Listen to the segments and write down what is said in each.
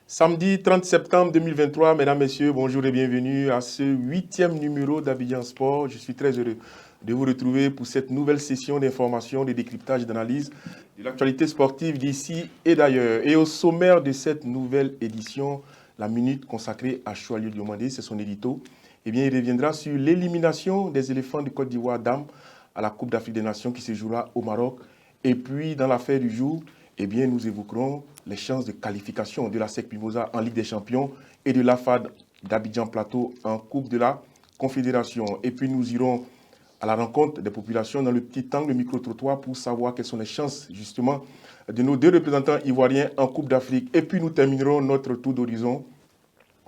Samedi 30 septembre 2023, mesdames, messieurs, bonjour et bienvenue à ce 8e numéro d'Abidjan Sport. Je suis très heureux de vous retrouver pour cette nouvelle session d'information, de décryptage et d'analyse de l'actualité sportive d'ici et d'ailleurs. Et au sommaire de cette nouvelle édition, la minute consacrée à Choalieu Diomandé, c'est son édito. Eh bien, il reviendra sur l'élimination des éléphants de Côte d'Ivoire dames à la Coupe d'Afrique des Nations qui se jouera au Maroc. Et puis, dans l'affaire du jour, eh bien, nous évoquerons les chances de qualification de la SEC Mimosa en Ligue des Champions et de l'AFAD d'Abidjan Plateau en Coupe de la Confédération. Et puis, nous irons à la rencontre des populations dans le petit angle micro-trottoir pour savoir quelles sont les chances, justement, de nos deux représentants ivoiriens en Coupe d'Afrique. Et puis, nous terminerons notre tour d'horizon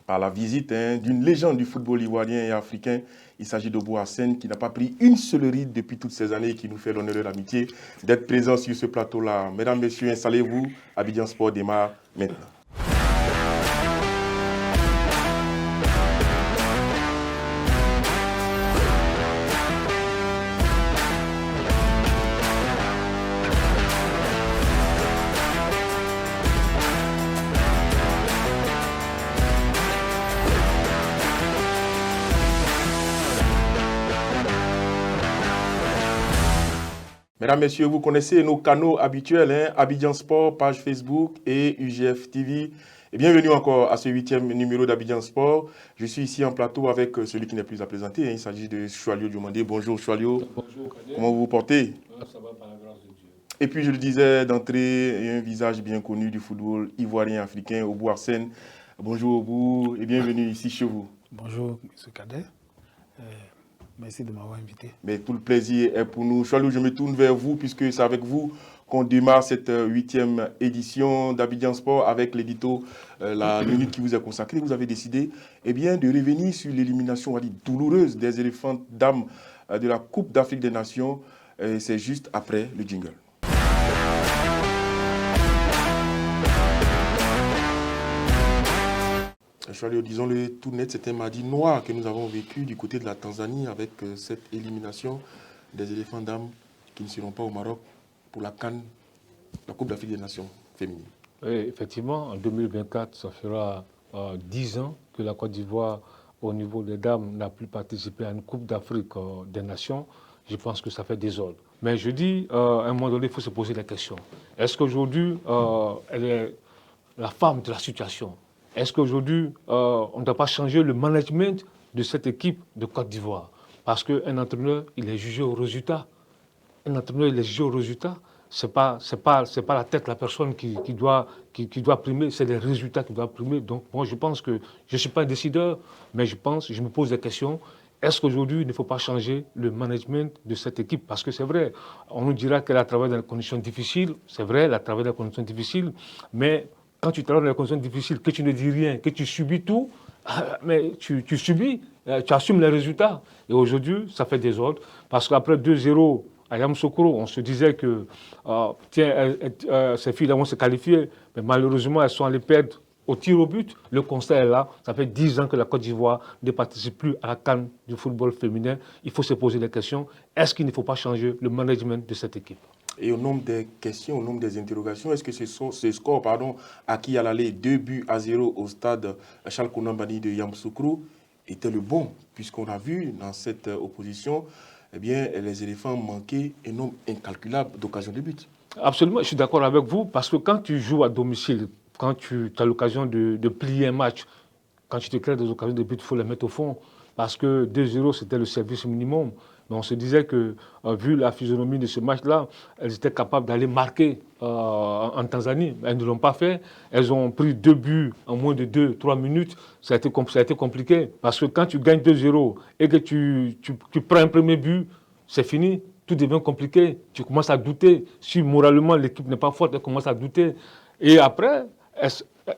par la visite d'une légende du football ivoirien et africain. Il s'agit de Bouassène qui n'a pas pris une seule ride depuis toutes ces années et qui nous fait l'honneur et l'amitié d'être présent sur ce plateau-là. Mesdames, Messieurs, installez-vous. Abidjan Sport démarre maintenant. Mesdames, Messieurs, vous connaissez nos canaux habituels, Abidjan Sport, page Facebook et UGF TV. Et bienvenue encore à ce 8e numéro d'Abidjan Sport. Je suis ici en plateau avec celui qui n'est plus à présenter. Il s'agit de Choalieu Diomandé. Bonjour Choalieu. Bonjour Kader. Comment vous vous portez? Ça va par la grâce de Dieu. Et puis je le disais d'entrée, un visage bien connu du football ivoirien africain, Obou Arsène. Bonjour Obou et bienvenue ici chez vous. Bonjour M. Kader. Merci de m'avoir invité. Mais tout le plaisir est pour nous. Choalieu, je me tourne vers vous puisque c'est avec vous qu'on démarre cette 8e édition d'Abidjan Sport avec l'édito, la minute qui vous est consacrée. Vous avez décidé de revenir sur l'élimination douloureuse des éléphants dames de la Coupe d'Afrique des Nations. C'est juste après le jingle. Choalieu, disons-le tout net, c'était un mardi noir que nous avons vécu du côté de la Tanzanie avec cette élimination des éléphants dames qui ne seront pas au Maroc pour la CAN, la Coupe d'Afrique des Nations féminines. Oui, effectivement, en 2024, ça fera 10 ans que la Côte d'Ivoire, au niveau des dames, n'a plus participé à une Coupe d'Afrique des Nations. Je pense que ça fait désordre. Mais je dis, à un moment donné, il faut se poser la question. Est-ce qu'aujourd'hui, elle est la femme de la situation? Est-ce qu'aujourd'hui, on ne doit pas changer le management de cette équipe de Côte d'Ivoire? Parce qu'un entraîneur, il est jugé au résultat. Un entraîneur, il est jugé au résultat. Ce n'est pas la tête de la personne qui doit primer, c'est les résultats qui doivent primer. Donc moi, je pense que je ne suis pas un décideur, mais je me pose des questions. Est-ce qu'aujourd'hui, il ne faut pas changer le management de cette équipe? Parce que c'est vrai, on nous dira qu'elle a travaillé dans des conditions difficiles. C'est vrai, elle a travaillé dans des conditions difficiles, mais quand tu travailles dans des conditions difficiles, que tu ne dis rien, que tu subis tout, mais tu subis, tu assumes les résultats. Et aujourd'hui, ça fait désordre. Parce qu'après 2-0 à Yamoussoukro, on se disait que ces filles vont se qualifier, mais malheureusement, elles sont allées perdre au tir au but. Le constat est là. Ça fait 10 ans que la Côte d'Ivoire ne participe plus à la CAN du football féminin. Il faut se poser des questions. Est-ce qu'il ne faut pas changer le management de cette équipe? Et au nombre des questions, au nombre des interrogations, est-ce que ce score acquis à l'aller 2-0 au stade Charles Kounambani de Yamoussoukro était le bon? Puisqu'on a vu dans cette opposition, les éléphants manquaient un nombre incalculable d'occasions de but. Absolument, je suis d'accord avec vous, parce que quand tu joues à domicile, quand tu as l'occasion de plier un match, quand tu te crées des occasions de but, il faut les mettre au fond. Parce que 2-0, c'était le service minimum. Mais on se disait que, vu la physionomie de ce match-là, elles étaient capables d'aller marquer en Tanzanie. Elles ne l'ont pas fait. Elles ont pris 2 buts en moins de 2-3 minutes. Ça a été compliqué. Parce que quand tu gagnes 2-0 et que tu prends un premier but, c'est fini. Tout devient compliqué. Tu commences à douter. Si moralement l'équipe n'est pas forte, elle commence à douter. Et après,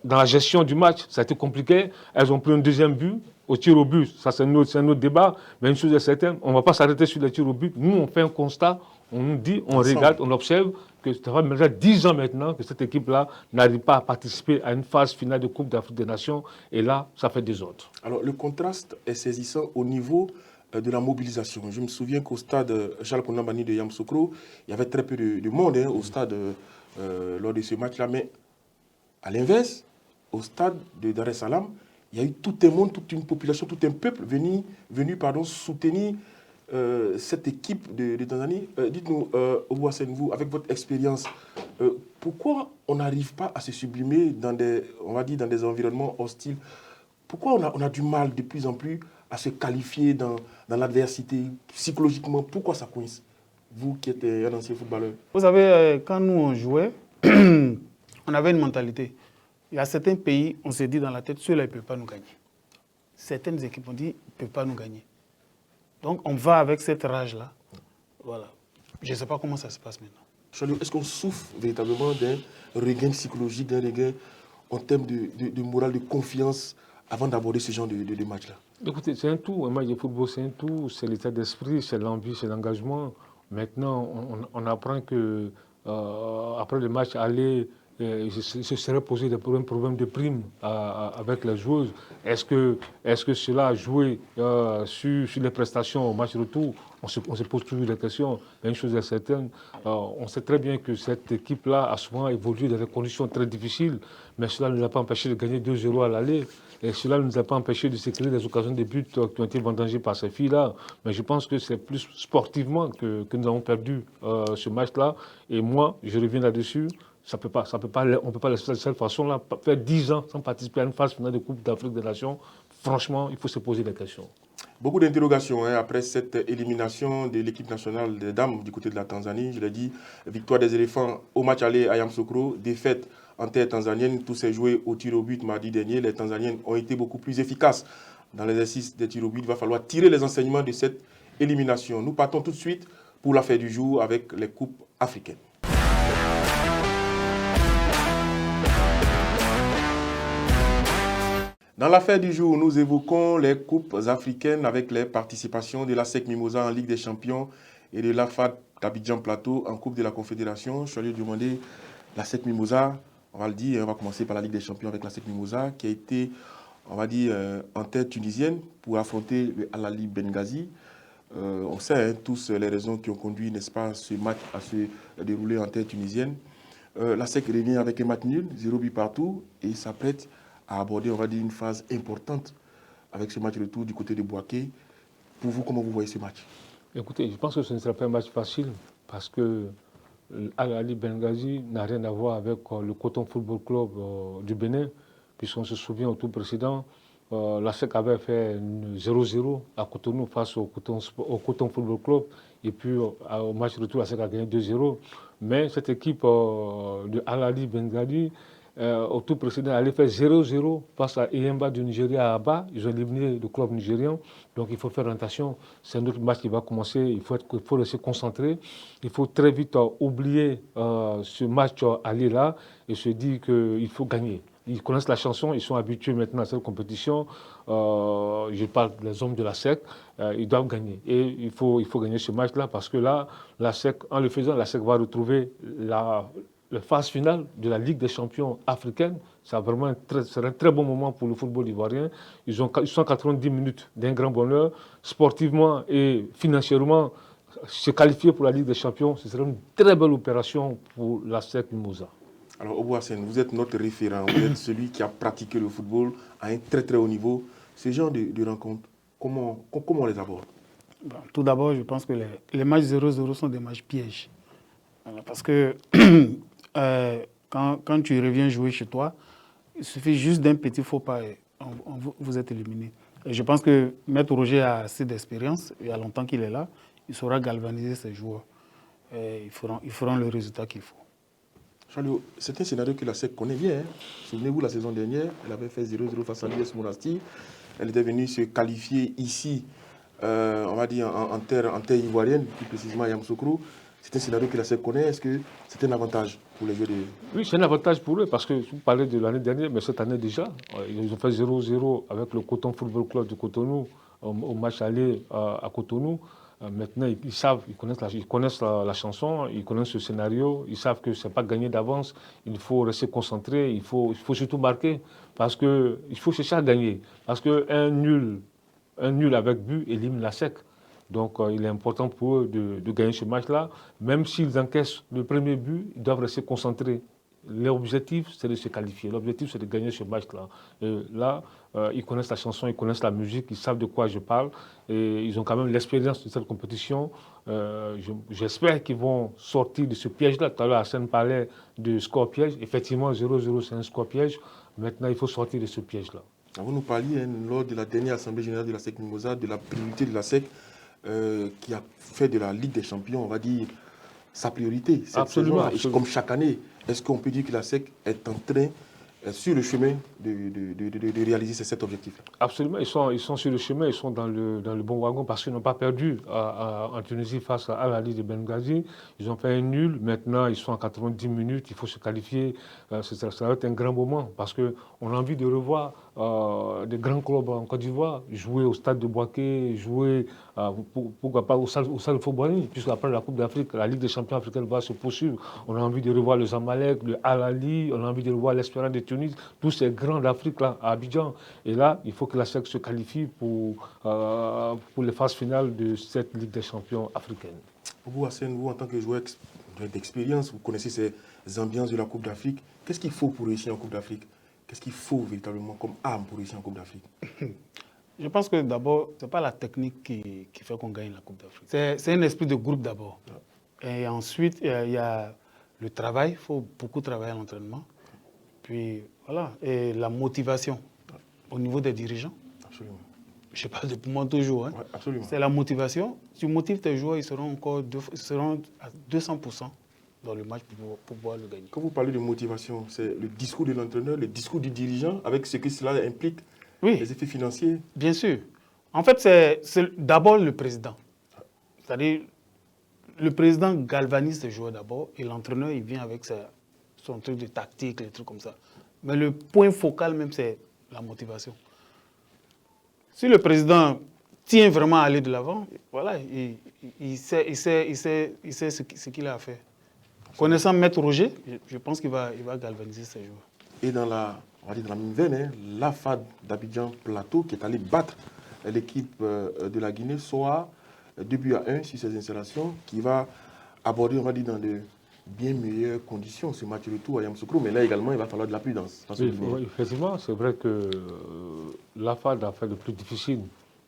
dans la gestion du match, ça a été compliqué. Elles ont pris un deuxième but au tir au but. Ça, c'est un autre débat. Mais une chose est certaine, on ne va pas s'arrêter sur les tirs au but. Nous, on fait un constat, on nous dit, on regarde, on observe que ça fait déjà 10 ans maintenant que cette équipe-là n'arrive pas à participer à une phase finale de Coupe d'Afrique des Nations. Et là, ça fait désordre. Alors, le contraste est saisissant au niveau de la mobilisation. Je me souviens qu'au stade Charles Kounambani de Yamoussoukro, il y avait très peu de monde au stade lors de ce match-là. Mais à l'inverse, au stade de Dar es Salaam, il y a eu tout un monde, toute une population, tout un peuple venu soutenir cette équipe de Tanzanie. Dites-nous, Obouassène, vous, avec votre expérience, pourquoi on n'arrive pas à se sublimer dans des environnements hostiles? Pourquoi on a du mal de plus en plus à se qualifier dans l'adversité psychologiquement? Pourquoi ça coince? Vous qui êtes un ancien footballeur. Vous savez, quand nous on jouait, on avait une mentalité. Il y a certains pays, on s'est dit dans la tête, ceux-là, ils ne peuvent pas nous gagner. Certaines équipes ont dit, ils ne peuvent pas nous gagner. Donc, on va avec cette rage-là. Voilà. Je ne sais pas comment ça se passe maintenant. Chalio, est-ce qu'on souffre véritablement d'un regain psychologique, d'un regain en termes de morale, de confiance avant d'aborder ce genre de match-là? Écoutez, c'est un tout. Un match de football, c'est un tout. C'est l'état d'esprit, c'est l'envie, c'est l'engagement. Maintenant, on apprend que après le match aller, se serait posé un problème de prime avec les joueuses. Est-ce que cela a joué sur les prestations au match retour? On se pose toujours des questions. Mais une chose est certaine, on sait très bien que cette équipe-là a souvent évolué dans des conditions très difficiles, mais cela ne l'a pas empêché de gagner 2-0 à l'aller. Et cela ne nous a pas empêché de se créer des occasions de but qui ont été vendangées par ces filles-là. Mais je pense que c'est plus sportivement que nous avons perdu ce match-là. Et moi, je reviens là-dessus. On ne peut pas laisser de cette façon-là. Faire 10 ans sans participer à une phase finale de Coupe d'Afrique des Nations, franchement, il faut se poser des questions. Beaucoup d'interrogations après cette élimination de l'équipe nationale des dames du côté de la Tanzanie. Je l'ai dit, victoire des éléphants au match aller à Yamoussoukro, défaite en terre tanzanienne. Tout s'est joué au tir au but mardi dernier. Les Tanzaniennes ont été beaucoup plus efficaces dans l'exercice des tirs au but. Il va falloir tirer les enseignements de cette élimination. Nous partons tout de suite pour l'affaire du jour avec les coupes africaines. Dans l'affaire du jour, nous évoquons les coupes africaines avec les participations de la SEC Mimosa en Ligue des Champions et de l'AFAD d'Abidjan Plateau en Coupe de la Confédération. Je suis allé demander la SEC Mimosa, on va le dire, on va commencer par la Ligue des Champions avec la SEC Mimosa qui a été, on va dire, en tête tunisienne pour affronter le Al Ahly Benghazi. On sait tous les raisons qui ont conduit, n'est-ce pas, ce match à se dérouler en tête tunisienne. La SEC revient avec un match nul, 0 but partout et s'apprête à aborder, on va dire, une phase importante avec ce match retour du côté de Bouaké. Pour vous, comment vous voyez ce match? Écoutez, je pense que ce ne sera pas un match facile parce que Al Ahly Benghazi n'a rien à voir avec le Coton Football Club du Bénin, puisqu'on se souvient au tour précédent, la SEC avait fait 0-0 à Cotonou face au Coton Football Club, et puis au match retour, la SEC a gagné 2-0. Mais cette équipe de Al Ahly Benghazi, au tour précédent, allait faire 0-0 face à Eyimba du Nigeria à Aba. Ils ont éliminé le club nigérien. Donc il faut faire attention. C'est un autre match qui va commencer. Il faut rester concentré. Il faut très vite oublier ce match aller-là et se dire qu'il faut gagner. Ils connaissent la chanson, ils sont habitués maintenant à cette compétition. Je parle des hommes de la SEC. Ils doivent gagner. Et il faut gagner ce match-là parce que là, la SEC, en le faisant, la SEC va retrouver la phase finale de la Ligue des champions africaine. Ça sera un très bon moment pour le football ivoirien. Ils sont 90 minutes d'un grand bonheur. Sportivement et financièrement, se qualifier pour la Ligue des champions, ce serait une très belle opération pour la SEC Mimosa. Alors, Obouassène, vous êtes notre référent. Vous êtes celui qui a pratiqué le football à un très très haut niveau. Ce genre de rencontres, comment on les aborde? Tout d'abord, je pense que les matchs 0-0 sont des matchs pièges. Parce que quand tu reviens jouer chez toi, il suffit juste d'un petit faux pas et vous êtes éliminé. Et je pense que Maître Roger a assez d'expérience, il y a longtemps qu'il est là, il saura galvaniser ses joueurs. Et ils feront le résultat qu'il faut. Chalio, c'est un scénario que la SEC connaît bien. Souvenez-vous, la saison dernière, elle avait fait 0-0 face à l'US Monastir. Elle était venue se qualifier ici, on va dire, en terre ivoirienne, plus précisément à Yamoussoukro. C'est un scénario que la SEC connaît. Est-ce que c'est un avantage pour les joueurs de... Oui, c'est un avantage pour eux parce que vous parlez de l'année dernière, mais cette année déjà, ils ont fait 0-0 avec le Coton Football Club de Cotonou au match aller à Cotonou. Maintenant, ils savent, ils connaissent la chanson, ils connaissent le scénario, ils savent que ce n'est pas gagné d'avance. Il faut rester concentré, il faut surtout marquer parce qu'il faut chercher à gagner. Parce qu'un nul avec but élimine la SEC. Donc, il est important pour eux de gagner ce match-là. Même s'ils encaissent le premier but, ils doivent rester concentrés. L'objectif, c'est de se qualifier. L'objectif, c'est de gagner ce match-là. Là, ils connaissent la chanson, ils connaissent la musique, ils savent de quoi je parle. Et ils ont quand même l'expérience de cette compétition. J'espère qu'ils vont sortir de ce piège-là. Tout à l'heure, Hassan parlait de score piège. Effectivement, 0-0, c'est un score piège. Maintenant, il faut sortir de ce piège-là. Vous nous parliez lors de la dernière Assemblée générale de la SEC Mimosa de la priorité de la SEC qui a fait de la Ligue des Champions, on va dire, sa priorité. Absolument, saison, absolument. Comme chaque année, est-ce qu'on peut dire que la SEC est en train, sur le chemin de réaliser cet objectif-là? Absolument, ils sont sur le chemin, ils sont dans le bon wagon parce qu'ils n'ont pas perdu en Tunisie face à Al-Ahly de Benghazi. Ils ont fait un nul, maintenant ils sont à 90 minutes, il faut se qualifier. Ça va être un grand moment parce qu'on a envie de revoir des grands clubs en Côte d'Ivoire, jouer au stade de Bouaké, jouer pourquoi pas au stade Fobani, puisqu'après la Coupe d'Afrique, la Ligue des champions africaine va se poursuivre. On a envie de revoir le Zamalek, le Al-Ahly, on a envie de revoir l'Espérance de Tunis, tous ces grands d'Afrique là à Abidjan. Et là, il faut que la SEC se qualifie pour les phases finales de cette Ligue des champions africaine. Pour vous, Hassan, vous en tant que joueur d'expérience, vous connaissez ces ambiances de la Coupe d'Afrique. Qu'est-ce qu'il faut pour réussir en Coupe d'Afrique? Qu'est-ce qu'il faut véritablement comme arme pour réussir en Coupe d'Afrique? Je pense que d'abord, ce n'est pas la technique qui fait qu'on gagne la Coupe d'Afrique. C'est un esprit de groupe d'abord. Et ensuite, il y a le travail. Il faut beaucoup travailler à l'entraînement. Puis, voilà. Et la motivation au niveau des dirigeants. Absolument. Je parle de moi toujours. Hein. Ouais, absolument. C'est la motivation. Tu motives tes joueurs, ils seront à 200% dans le match pour pouvoir le gagner. Quand vous parlez de motivation, c'est le discours de l'entraîneur, le discours du dirigeant, avec ce que cela implique, oui, les effets financiers. Bien sûr. En fait, c'est d'abord le président. C'est-à-dire, le président galvanise ses joueurs d'abord et l'entraîneur, il vient avec son truc de tactique, les trucs comme ça. Mais le point focal même, c'est la motivation. Si le président tient vraiment à aller de l'avant, voilà, il sait ce qu'il a à faire. Connaissant Maître Roger, je pense qu'il va galvaniser ses joueurs. Et dans la même veine, la FAD d'Abidjan Plateau qui est allée battre l'équipe de la Guinée soit 2-1 sur ces installations, qui va aborder, on va dire, dans de bien meilleures conditions ce match retour à Yamoussoukro. Mais là également, il va falloir de la prudence. Oui, effectivement, c'est vrai que la FAD a fait le plus difficile.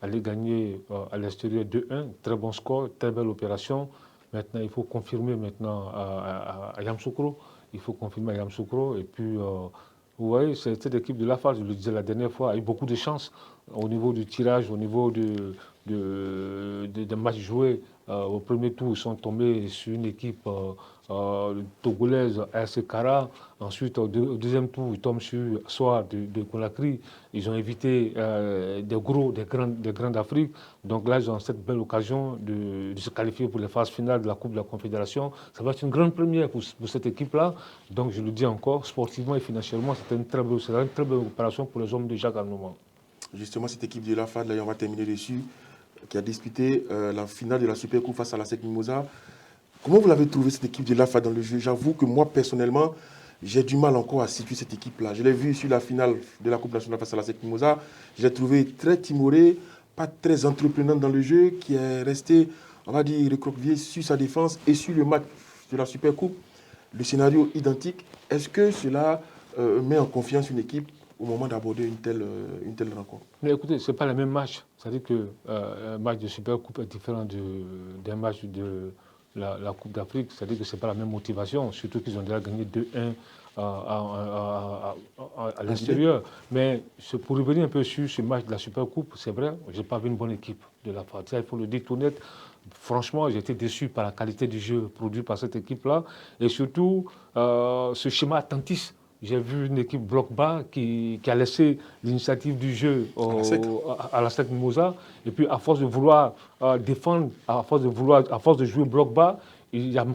Aller gagner à l'extérieur 2-1, très bon score, très belle opération. Maintenant, il faut confirmer maintenant à Yamoussoukro. Il faut confirmer à Yamoussoukro. Et puis, vous voyez, cette équipe de la FAD, je le disais la dernière fois, a eu beaucoup de chance au niveau du tirage, au niveau des matchs joués. Au premier tour, ils sont tombés sur une équipe togolaise, RC Kara. Ensuite, au deuxième tour, ils tombent sur Soir de Conakry. Ils ont évité des grands d'Afrique. Donc là, ils ont cette belle occasion de se qualifier pour les phases finales de la Coupe de la Confédération. Ça va être une grande première pour cette équipe-là. Donc je le dis encore, sportivement et financièrement, c'est une très belle opération pour les hommes de Jacques Anouma. Justement, cette équipe de la FAD, là, on va terminer dessus, qui a disputé la finale de la Super Coupe face à la SEC Mimosa. Comment vous l'avez trouvé, cette équipe de la FAD dans le jeu? J'avoue que moi, personnellement, j'ai du mal encore à situer cette équipe-là. Je l'ai vu sur la finale de la Coupe nationale face à la SEC Mimosa. Je l'ai trouvé très timoré, pas très entreprenant dans le jeu, qui est resté, on va dire, recroquevillé sur sa défense et sur le match de la Super Coupe. Le scénario identique. Est-ce que cela met en confiance une équipe au moment d'aborder une telle rencontre? Mais écoutez, ce n'est pas le même match. C'est-à-dire qu'un match de Super Coupe est différent d'un match de la Coupe d'Afrique. C'est-à-dire que ce n'est pas la même motivation, surtout qu'ils ont déjà gagné 2-1 à l'extérieur. Mais pour revenir un peu sur ce match de la Super Coupe, c'est vrai, je n'ai pas vu une bonne équipe de la FAD. Il faut le dire tout net. Franchement, j'ai été déçu par la qualité du jeu produit par cette équipe-là. Et surtout, ce schéma attentiste. J'ai vu une équipe bloc bas qui a laissé l'initiative du jeu à la SEC Mimosa. Et puis, à force de vouloir défendre, à force de jouer bloc bas,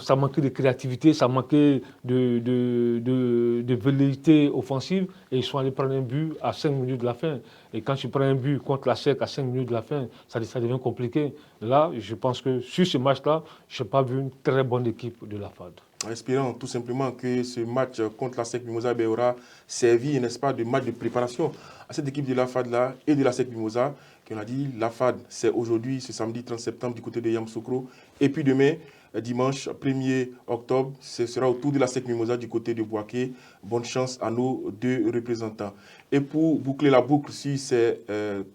ça manquait de créativité, ça manquait de velléité offensive. Et ils sont allés prendre un but à 5 minutes de la fin. Et quand tu prends un but contre la SEC à 5 minutes de la fin, ça devient compliqué. Là, je pense que sur ce match-là, je n'ai pas vu une très bonne équipe de la FAD. Espérons tout simplement que ce match contre la SEC Mimosa aura servi, n'est-ce pas, de match de préparation à cette équipe de la FAD-là et de la SEC Mimosa. Qu'on a dit, la FAD, c'est aujourd'hui, ce samedi 30 septembre, du côté de Yamoussoukro. Et puis demain, dimanche 1er octobre. Ce sera au tour de la SEC Mimosa du côté de Bouaké. Bonne chance à nos deux représentants. Et pour boucler la boucle sur ces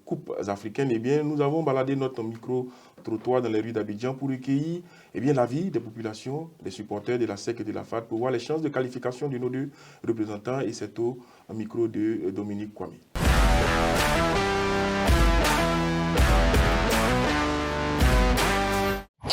coupes africaines, eh bien, nous avons baladé notre micro-trottoir dans les rues d'Abidjan pour recueillir l'avis des populations, des supporters de la SEC et de la FAD pour voir les chances de qualification de nos deux représentants. Et c'est au micro de Dominique Kwame.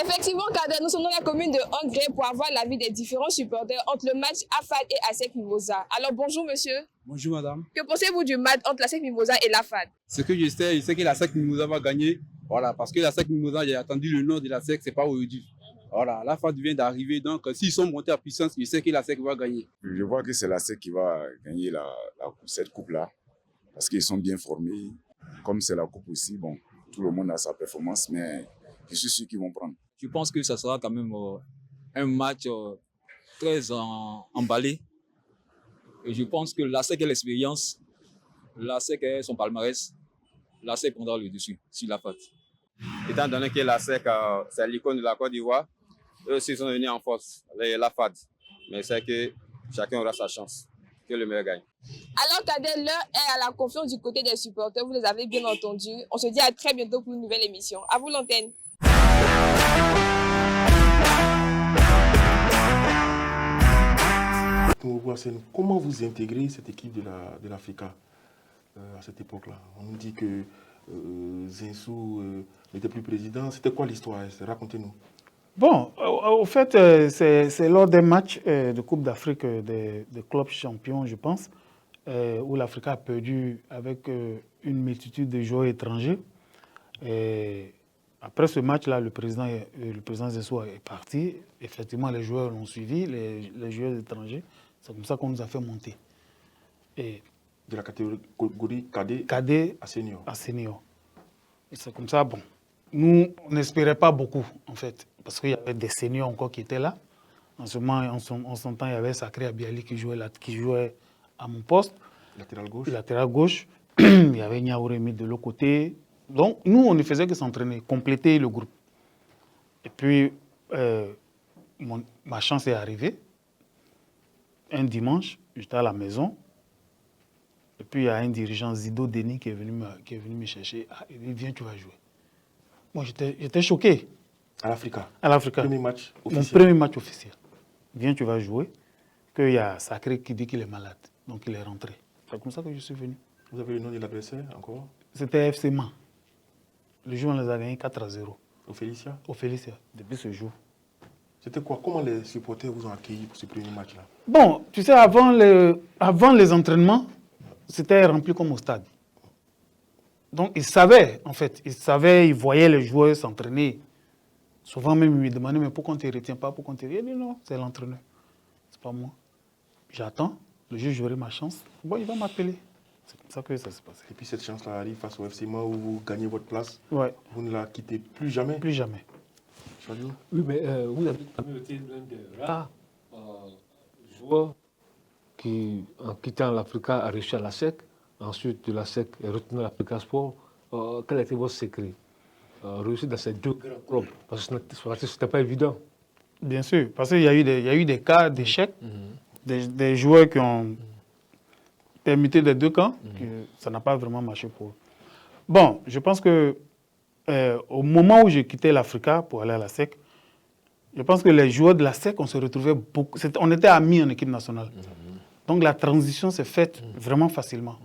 Effectivement, Kader, nous sommes dans la commune de Angré pour avoir l'avis des différents supporters entre le match AFAD et ASEC Mimosa. Alors bonjour monsieur. Bonjour madame. Que pensez-vous du match entre l'ASEC Mimosa et l'AFAD? Ce que je sais que l'ASEC Mimosa va gagner. Voilà, parce que l'ASEC Mimosa, j'ai attendu le nom de l'ASEC, c'est pas aujourd'hui. Voilà, l'AFAD vient d'arriver, donc s'ils sont montés à puissance, je sais que l'ASEC va gagner. Je vois que c'est l'ASEC qui va gagner cette coupe-là, parce qu'ils sont bien formés. Comme c'est la coupe aussi, bon, tout le monde a sa performance, mais je suis sûr qu'ils vont prendre. Je pense que ça sera quand même un match très emballé. Et je pense que l'ASEC a l'expérience, l'ASEC a son palmarès, l'ASEC prendra le dessus sur l'AFAD. Étant donné que l'ASEC, c'est l'icône de la Côte d'Ivoire, eux aussi sont venus en force, l'AFAD. Mais c'est que chacun aura sa chance, que le meilleur gagne. Alors Kader, l'heure est à la confiance du côté des supporters, vous les avez bien entendus. On se dit à très bientôt pour une nouvelle émission. À vous l'antenne. Comment vous intégrez cette équipe de l'Africa à cette époque-là? On nous dit que Zinsou n'était plus président. C'était quoi l'histoire? Racontez-nous. Bon, au fait, c'est lors des matchs de Coupe d'Afrique des clubs champions, je pense, où l'Africa a perdu avec une multitude de joueurs étrangers. Et après ce match-là, le président Zinsou est parti. Effectivement, les joueurs l'ont suivi, les joueurs étrangers. C'est comme ça qu'on nous a fait monter. Et de la catégorie cadet à senior. Et c'est comme ça, bon. Nous, on n'espérait pas beaucoup, en fait, parce qu'il y avait des seniors encore qui étaient là. En ce moment, en son temps, il y avait Sacré Abiali qui jouait à mon poste. Latéral gauche. Il y avait Niaouremi de l'autre côté. Donc, nous, on ne faisait que s'entraîner, compléter le groupe. Et puis, ma chance est arrivée. Un dimanche, j'étais à la maison. Et puis, il y a un dirigeant, Zido Denis, qui est venu me chercher. Ah, il dit, viens, tu vas jouer. Moi, j'étais choqué. À l'Africa? À l'Africa. Premier match officiel. Mon premier match officiel. Viens, tu vas jouer. Qu'il y a Sacré qui dit qu'il est malade. Donc, il est rentré. C'est comme ça que je suis venu. Vous avez le nom de l'adversaire encore? C'était FC Man. Le jour, on les a gagnés 4-0. Au Félicia? Au Félicia, depuis ce jour. C'était quoi? Comment les supporters vous ont accueilli pour ce premier match-là? Bon, tu sais, avant les entraînements, c'était rempli comme au stade. Donc, ils savaient, en fait. Ils voyaient les joueurs s'entraîner. Souvent même, ils me demandaient, mais pourquoi on ne te retient pas? Pourquoi on te retient? Il dit non, c'est l'entraîneur. C'est pas moi. J'attends. Le jour où j'aurai ma chance, bon, il va m'appeler. C'est comme ça que ça s'est passé. Et puis cette chance-là arrive face au FC Man où vous gagnez votre place. Ouais. Vous ne la quittez plus jamais? Plus jamais. Chadio? Oui, mais vous avez quand même été l'un des rares joueurs qui, en quittant l'Africa, a réussi à la SEC. Ensuite, de la SEC est retourné à l'Africa Sport. Quel a été votre secret? Réussir dans ces deux grands clubs? Parce que ce n'était pas évident. Bien sûr, parce qu'il y a eu des cas d'échecs, des joueurs qui ont permuté des deux camps, que ça n'a pas vraiment marché pour eux. Bon, je pense que au moment où j'ai quitté l'Africa pour aller à la SEC, je pense que les joueurs de la SEC, on se retrouvait beaucoup. On était amis en équipe nationale. Donc la transition s'est faite vraiment facilement.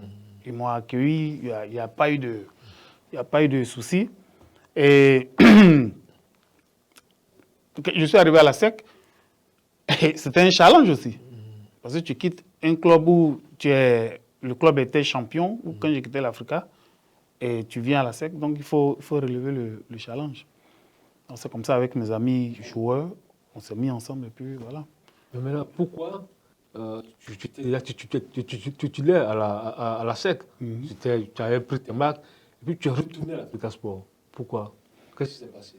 Ils m'ont accueilli, il n'y a pas eu de soucis. Et je suis arrivé à la SEC, et c'était un challenge aussi. Parce que tu quittes un club où le club était champion, ou quand j'ai quitté l'Africa, et tu viens à la SEC, donc il faut relever le challenge. Donc c'est comme ça avec mes amis joueurs, on s'est mis ensemble et puis voilà. Mais maintenant, pourquoi tu étais titulaire à la SEC? Tu avais pris tes marques et puis tu es retourné à l'Africa Sport. Pourquoi? Qu'est-ce qui s'est passé?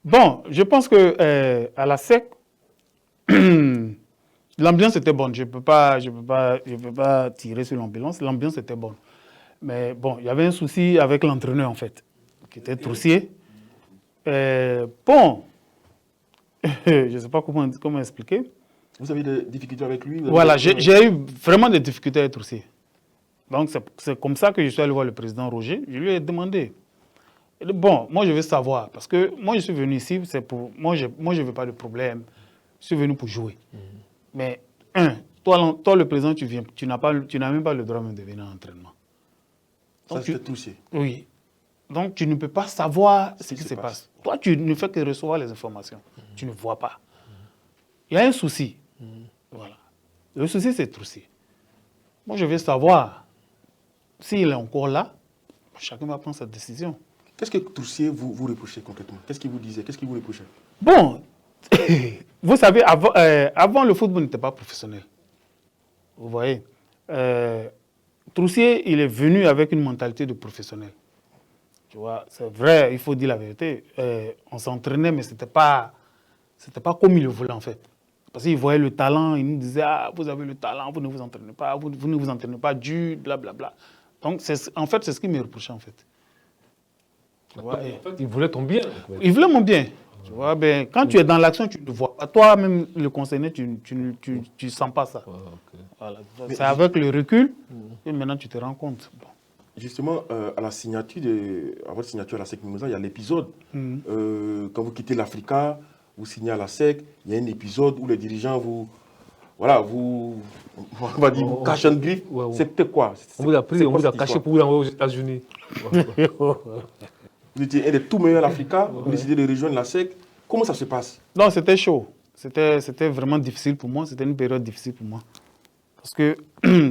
Bon, je pense que à la SEC, l'ambiance était bonne. Je peux pas tirer sur l'ambiance. L'ambiance était bonne. Mais bon, il y avait un souci avec l'entraîneur en fait, qui était Troussier. Bon, je ne sais pas comment expliquer. Vous avez des difficultés avec lui? Voilà, j'ai eu vraiment des difficultés avec Troussier. Donc, c'est comme ça que je suis allé voir le président Roger. Je lui ai demandé. Bon, moi, je veux savoir. Parce que moi, je suis venu ici, c'est pour. Moi, je ne veux pas de problème. Je suis venu pour jouer. Mais, toi, le président, tu viens, tu n'as même pas le droit même de venir en entraînement. Donc, ça, c'était Troussier. Oui. Donc, tu ne peux pas savoir ce qui se passe. Toi, tu ne fais que recevoir les informations. Tu ne vois pas. Il y a un souci. Voilà. Le souci, c'est Troussier. Moi, je veux savoir s'il est encore là. Chacun va prendre sa décision. Qu'est-ce que Troussier vous reprochait concrètement? Qu'est-ce qu'il vous disait? Qu'est-ce qu'il vous reprochait? Bon, vous savez, avant le football n'était pas professionnel. Vous voyez. Troussier, il est venu avec une mentalité de professionnel. Tu vois, c'est vrai, il faut dire la vérité. On s'entraînait, mais ce n'était pas comme il le voulait en fait. Parce qu'il voyait le talent, il nous disait, ah, vous avez le talent, vous ne vous entraînez pas, vous ne vous entraînez pas dur, blablabla. Donc, en fait, c'est ce qu'il me reprochait en fait. Tu vois, En fait, il voulait ton bien. Il voulait mon bien. Tu vois, ben, quand tu es dans l'action, tu ne vois pas. Toi-même, le concerné, tu ne sens pas ça. Okay. Voilà. C'est avec le recul que maintenant tu te rends compte. Bon. Justement, à votre signature à la SEC Mimosa, il y a l'épisode. Quand vous quittez l'Africa, vous signez à la SEC, il y a un épisode où les dirigeants vous cachent un griffe. C'était quoi? On vous a pris, on vous a caché pour vous envoyer aux États-Unis. Vous étiez un des tout meilleurs à l'Africa, vous décidez de rejoindre la SEC. Comment ça se passe? Non, c'était chaud. C'était vraiment difficile pour moi. C'était une période difficile pour moi. Parce que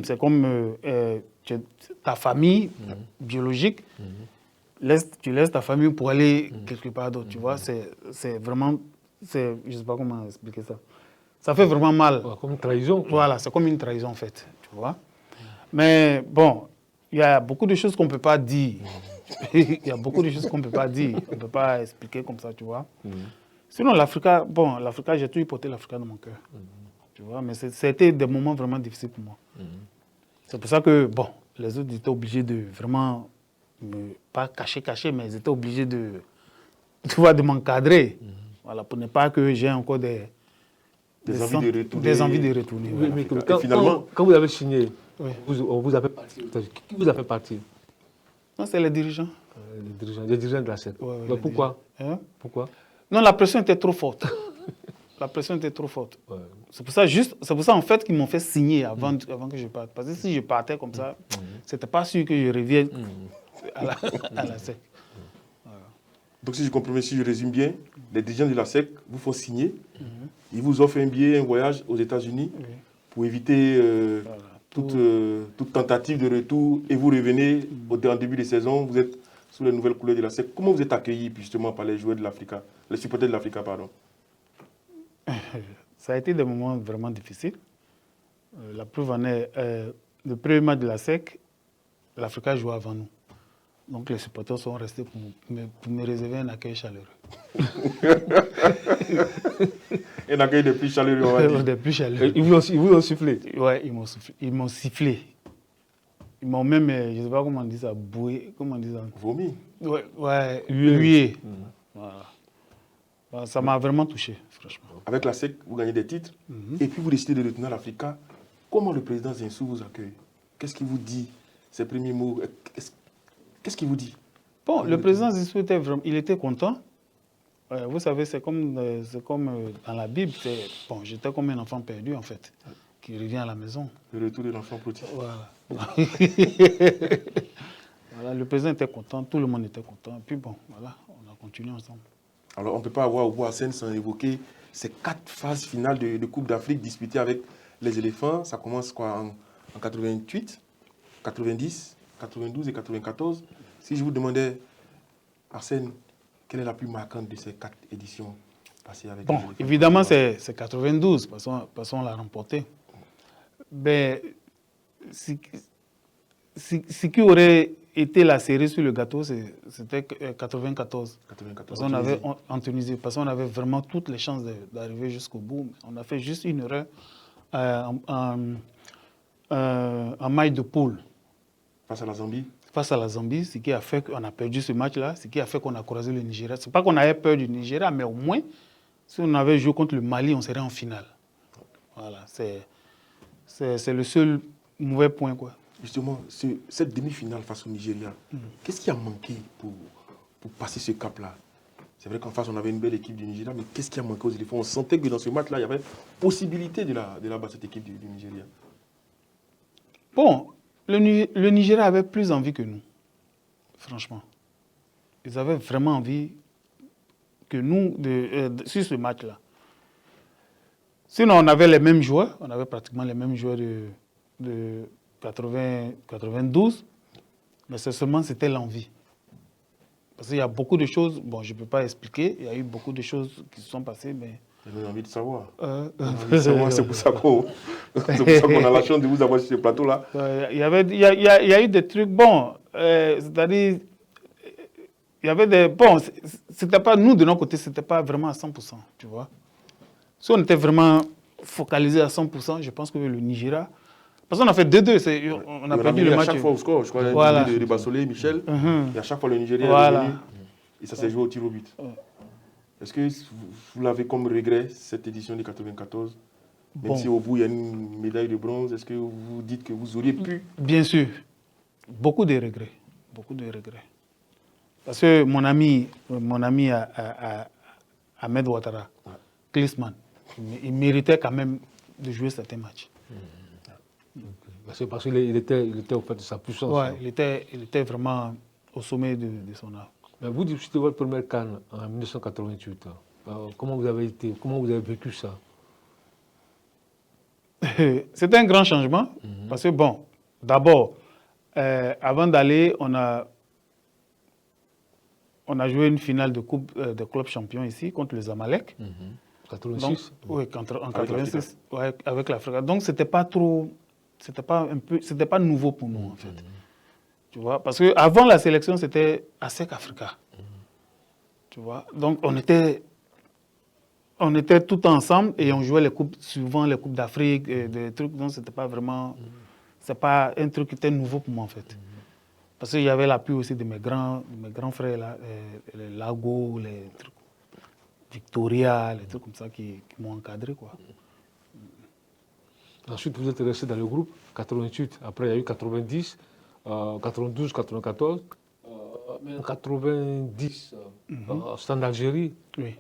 c'est comme ta famille biologique. Tu laisses ta famille pour aller quelque part d'autre. Tu vois, c'est vraiment... Je ne sais pas comment expliquer ça. Ça fait vraiment mal. Comme une trahison. Voilà, c'est comme une trahison en fait. Tu vois. Mais bon, il y a beaucoup de choses qu'on ne peut pas dire. Il y a beaucoup de choses qu'on ne peut pas dire. On ne peut pas expliquer comme ça, tu vois. Sinon, l'Africa, j'ai toujours porté l'Africa dans mon cœur. Tu vois, mais c'était des moments vraiment difficiles pour moi. C'est pour ça que, bon, les autres étaient obligés de vraiment, pas cacher, mais ils étaient obligés de m'encadrer. Voilà, pour ne pas que j'ai encore des envies de retourner. Oui, mais quand vous avez signé, on vous a fait partir. Qui vous a fait partir? Non, c'est les dirigeants. Les dirigeants de la SEC. Ouais, pourquoi? Pourquoi? Non, la pression était trop forte. La pression était trop forte. Ouais. C'est pour ça en fait qu'ils m'ont fait signer avant que je parte. Parce que si je partais comme ça, c'était pas sûr que je revienne à la SEC. Voilà. Donc si je comprends bien, si je résume bien, les dirigeants de la SEC vous font signer, ils vous offrent un billet, un voyage aux États-Unis pour éviter toute tentative de retour et vous revenez en début de saison, vous êtes sous les nouvelles couleurs de la SEC. Comment vous êtes accueillis justement par les joueurs de l'Africa, les supporters de l'Africa, pardon? Ça a été des moments vraiment difficiles. La preuve en est, le premier match de la SEC, l'Africa jouait avant nous. Donc les supporters sont restés pour me réserver un accueil chaleureux. Un accueil des plus chaleureux, on va dire. Des plus chaleureux. Ils vous ont sifflé? Oui, ils m'ont sifflé. Ils m'ont même, je ne sais pas comment on dit ça, boué, comment on dit ça? Vomi? Ouais, hué. Voilà. Ça m'a vraiment touché, franchement. Avec la SEC, vous gagnez des titres, et puis vous décidez de retourner à l'Africa. Comment le président Zinsou vous accueille? Qu'est-ce qu'il vous dit? Ses premiers mots, qu'est-ce qu'il vous dit? Bon, le président Zinsou était content. Vous savez, c'est comme dans la Bible. Bon, j'étais comme un enfant perdu, en fait, qui revient à la maison. Le retour de l'enfant prodigue. Voilà. Voilà. Le président était content, tout le monde était content. Et puis bon, voilà, on a continué ensemble. Alors, on ne peut pas avoir Obo Hassen sans évoquer ces 4 phases finales de Coupe d'Afrique disputées avec les éléphants. Ça commence quoi, en 88, 90, 92 et 94. Si je vous demandais, Arsène, quelle est la plus marquante de ces 4 éditions passées avec les éléphants? Évidemment, c'est 92, parce qu'on l'a remporté. Mais ce qui aurait été la série sur le gâteau, c'était 94. Parce qu'on avait, en Tunisie, parce qu'on avait vraiment toutes les chances d'arriver jusqu'au bout. On a fait juste une erreur en maille de poule. Face à la Zambie? face à la Zambie, ce qui a fait qu'on a perdu ce match-là, ce qui a fait qu'on a croisé le Nigeria. Ce n'est pas qu'on avait peur du Nigeria, mais au moins, si on avait joué contre le Mali, on serait en finale. Voilà, c'est le seul mauvais point, quoi. Justement, cette demi-finale face au Nigeria, qu'est-ce qui a manqué pour passer ce cap-là? C'est vrai qu'en face, on avait une belle équipe du Nigeria, mais qu'est-ce qui a manqué aux éléphants? On sentait que dans ce match-là, il y avait possibilité de la battre, cette équipe du Nigeria. Bon, le Nigeria avait plus envie que nous, franchement. Ils avaient vraiment envie que nous sur ce match-là. Sinon, on avait les mêmes joueurs, on avait pratiquement les mêmes joueurs de 92, mais c'était l'envie. Parce qu'il y a beaucoup de choses, bon, je ne peux pas expliquer, il y a eu beaucoup de choses qui se sont passées, mais... J'ai envie de savoir. C'est pour ça qu'on a la chance de vous avoir sur ce plateau-là. Il y a eu des trucs, bon, c'est-à-dire, il y avait des... Bon, c'était pas, nous, de notre côté, ce n'était pas vraiment à 100%, tu vois. Si on était vraiment focalisé à 100%, je pense que le Nigeria... Parce qu'on a fait 2-2, on a perdu le match. À chaque fois au score, je crois, voilà. De Bassolé, Michel, et à chaque fois le Nigeria est revenu, et ça s'est joué au tir au but. Est-ce que vous l'avez comme regret, cette édition de 94? Même si au bout, il y a une médaille de bronze, est-ce que vous dites que vous auriez pu? Bien sûr. Beaucoup de regrets. Beaucoup de regrets. Parce que mon ami Ahmed Ouattara, Klinsmann, il méritait quand même de jouer certains matchs. Parce qu'il était au fait de sa puissance. Ouais, il était vraiment au sommet de son art. Mais vous disputez votre première CAN en 1988. Comment vous avez vécu ça? C'était un grand changement. Parce que, bon, d'abord, avant d'aller, on a joué une finale de Coupe de club champion ici contre les Amalek. 86. Oui, en 86, ouais, avec l'Afrique. Donc, c'était pas nouveau pour nous, en fait. Tu vois, parce qu'avant la sélection, c'était ASEC Africa. Tu vois, donc on était tout ensemble et on jouait souvent les coupes d'Afrique, des trucs, donc c'était pas vraiment, c'est pas un truc qui était nouveau pour moi, en fait. Parce qu'il y avait l'appui aussi de mes grands frères, là, les Lago, les trucs, Victoria, les trucs comme ça qui m'ont encadré, quoi. Ensuite, vous êtes resté dans le groupe, 88. Après, il y a eu 90, 92, 94. Mais en 90, c'était en Algérie. Oui.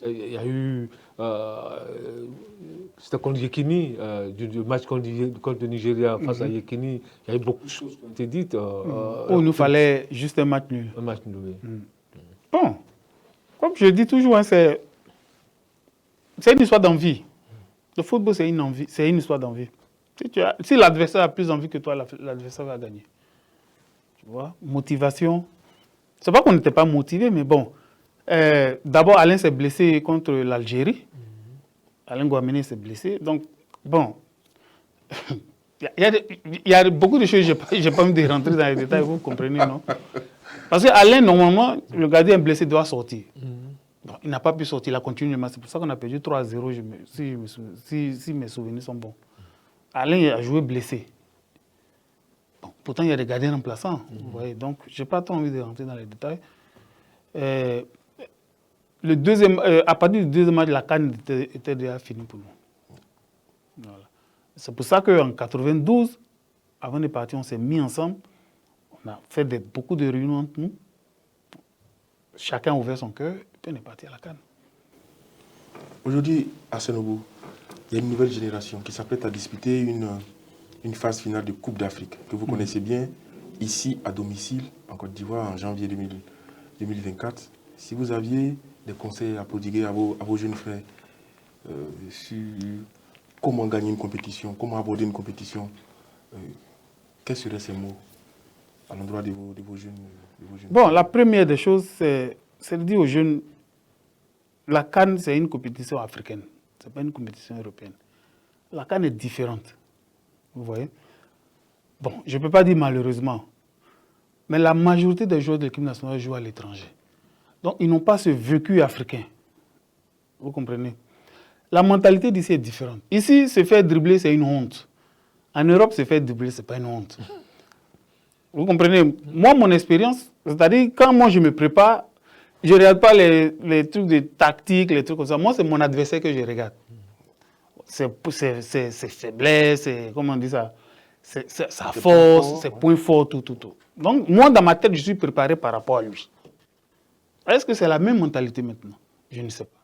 Il y a eu... c'était contre Yekini, du match contre le Nigeria face à Yekini. Il y a eu beaucoup de choses qui ont été dites. Il nous fallait juste un match nul. Un match nul, oui. Bon, comme je dis toujours, hein, c'est une histoire d'envie. Le football, c'est une histoire d'envie. Si l'adversaire a plus envie que toi, l'adversaire va gagner. Tu vois, motivation. C'est pas qu'on n'était pas motivé, mais bon. D'abord, Alain s'est blessé contre l'Algérie. Alain Guamene s'est blessé. Donc, bon. Il y a beaucoup de choses, je n'ai pas envie de rentrer dans les détails, vous comprenez, non? Parce qu'Alain, normalement, le gardien blessé doit sortir. Bon, il n'a pas pu sortir, il a continué le match. C'est pour ça qu'on a perdu 3-0, si mes souvenirs sont bons. Alain a joué blessé. Bon, pourtant, il y a des gardiens remplaçants. Vous voyez, donc, je n'ai pas trop envie de rentrer dans les détails. À partir du deuxième match, la CAN était déjà finie pour nous. Voilà. C'est pour ça qu'en 92, avant de partir, on s'est mis ensemble. On a fait beaucoup de réunions entre nous. Chacun a ouvert son cœur. On est parti à la CAN. Aujourd'hui, à Sénogo, il y a une nouvelle génération qui s'apprête à disputer une phase finale de Coupe d'Afrique que vous connaissez bien, ici à domicile, en Côte d'Ivoire, en janvier 2024. Si vous aviez des conseils à prodiguer à vos jeunes frères sur comment gagner une compétition, comment aborder une compétition, quels seraient ces mots à l'endroit de vos jeunes? Bon, la première des choses, c'est de dire aux jeunes, la CAN, c'est une compétition africaine. Ce n'est pas une compétition européenne. La CAN est différente. Vous voyez? Bon, je ne peux pas dire malheureusement, mais la majorité des joueurs de l'équipe nationale jouent à l'étranger. Donc, ils n'ont pas ce vécu africain. Vous comprenez? La mentalité d'ici est différente. Ici, se faire dribbler, c'est une honte. En Europe, se faire dribbler, ce n'est pas une honte. Vous comprenez? Moi, mon expérience, c'est-à-dire quand moi je me prépare, je ne regarde pas les trucs de tactique, les trucs comme ça. Moi, c'est mon adversaire que je regarde. Ses faiblesses, comment on dit ça? Sa force, ses points forts, tout. Donc, moi, dans ma tête, je suis préparé par rapport à lui. Est-ce que c'est la même mentalité maintenant? Je ne sais pas.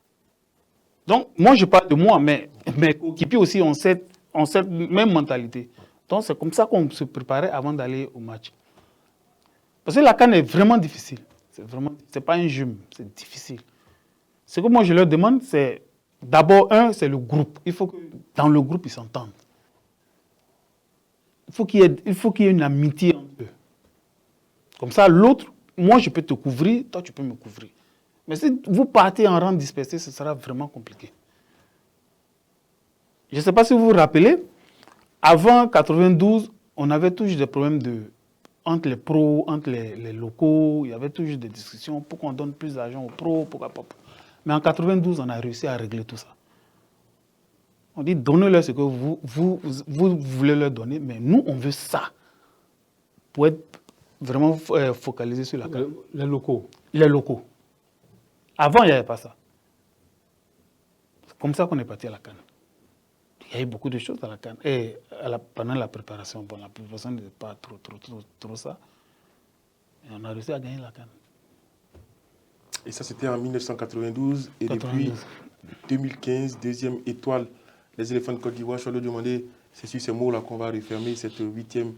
Donc, moi, je parle de moi, mais mes coéquipiers aussi ont cette même mentalité. Donc, c'est comme ça qu'on se préparait avant d'aller au match. Parce que la CAN est vraiment difficile. C'est pas un jeu, c'est difficile. Ce que moi, je leur demande, c'est d'abord, c'est le groupe. Il faut que dans le groupe, ils s'entendent. Il faut qu'il y ait une amitié entre eux. Comme ça, l'autre, moi, je peux te couvrir, toi, tu peux me couvrir. Mais si vous partez en rang dispersé, ce sera vraiment compliqué. Je ne sais pas si vous vous rappelez, avant 92, on avait toujours des problèmes entre les pros, entre les locaux. Il y avait toujours des discussions pour qu'on donne plus d'argent aux pros. Mais en 92, on a réussi à régler tout ça. On dit, donnez-leur ce que vous voulez leur donner, mais nous, on veut ça. Pour être vraiment focalisé sur la CAN. Les locaux. Les locaux. Avant, il n'y avait pas ça. C'est comme ça qu'on est parti à la CAN. Il y a eu beaucoup de choses à la CAN. Et pendant la préparation, la préparation n'était pas trop ça. Et on a réussi à gagner la CAN. Et ça, c'était en 1992. Et 92. depuis 2015, deuxième étoile, les éléphants de Côte d'Ivoire. Je vais demander, c'est sur ces mots-là qu'on va refermer cette 8e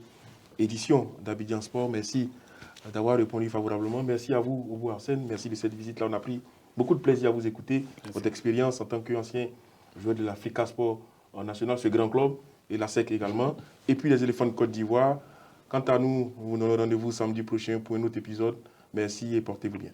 édition d'Abidjan Sport. Merci d'avoir répondu favorablement. Merci à vous, Obu Arsène. Merci de cette visite-là. On a pris beaucoup de plaisir à vous écouter. Merci. Votre expérience en tant qu'ancien joueur de la FECA Sport en national, ce grand club, et la SEC également. Et puis les éléphants de Côte d'Ivoire. Quant à nous, nous nous donnons rendez-vous samedi prochain pour un autre épisode. Merci et portez-vous bien.